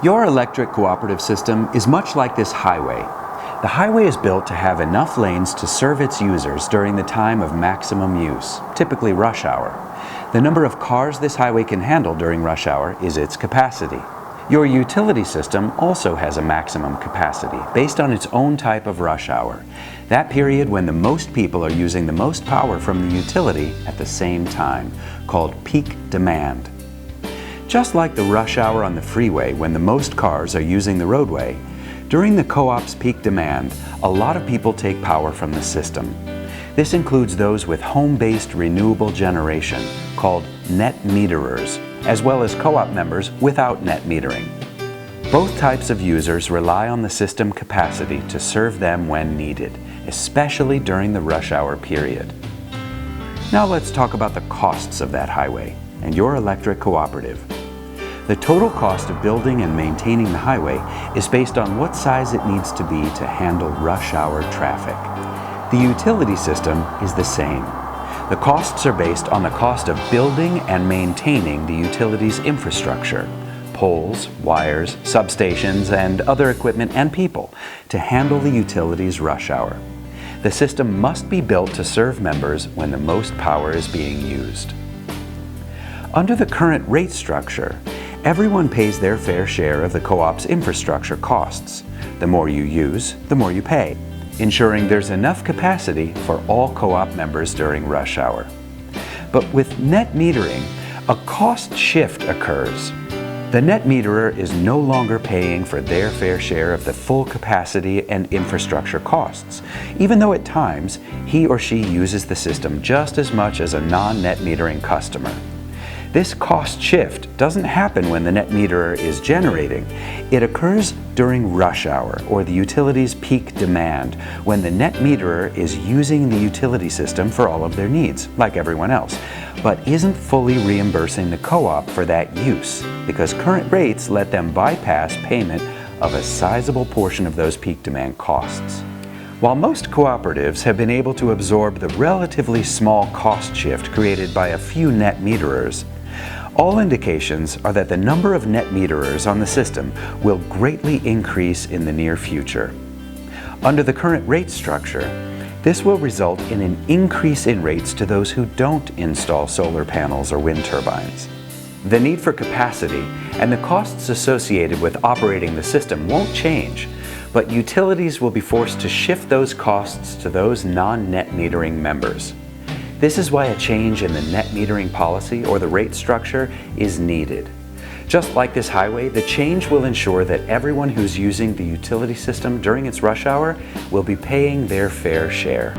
Your electric cooperative system is much like this highway. The highway is built to have enough lanes to serve its users during the time of maximum use, typically rush hour. The number of cars this highway can handle during rush hour is its capacity. Your utility system also has a maximum capacity based on its own type of rush hour, that period when the most people are using the most power from the utility at the same time, called peak demand. Just like the rush hour on the freeway when the most cars are using the roadway, during the co-op's peak demand, a lot of people take power from the system. This includes those with home-based renewable generation, called net meterers, as well as co-op members without net metering. Both types of users rely on the system capacity to serve them when needed, especially during the rush hour period. Now let's talk about the costs of that highway and your electric cooperative. The total cost of building and maintaining the highway is based on what size it needs to be to handle rush hour traffic. The utility system is the same. The costs are based on the cost of building and maintaining the utility's infrastructure, poles, wires, substations, and other equipment and people to handle the utility's rush hour. The system must be built to serve members when the most power is being used. Under the current rate structure, everyone pays their fair share of the co-op's infrastructure costs. The more you use, the more you pay, ensuring there's enough capacity for all co-op members during rush hour. But with net metering, a cost shift occurs. The net meterer is no longer paying for their fair share of the full capacity and infrastructure costs, even though at times he or she uses the system just as much as a non-net metering customer. This cost shift doesn't happen when the net meterer is generating. It occurs during rush hour, or the utility's peak demand, when the net meterer is using the utility system for all of their needs, like everyone else, but isn't fully reimbursing the co-op for that use, because current rates let them bypass payment of a sizable portion of those peak demand costs. While most cooperatives have been able to absorb the relatively small cost shift created by a few net meterers, all indications are that the number of net meterers on the system will greatly increase in the near future. Under the current rate structure, this will result in an increase in rates to those who don't install solar panels or wind turbines. The need for capacity and the costs associated with operating the system won't change, but utilities will be forced to shift those costs to those non-net metering members. This is why a change in the net metering policy or the rate structure is needed. Just like this highway, the change will ensure that everyone who's using the utility system during its rush hour will be paying their fair share.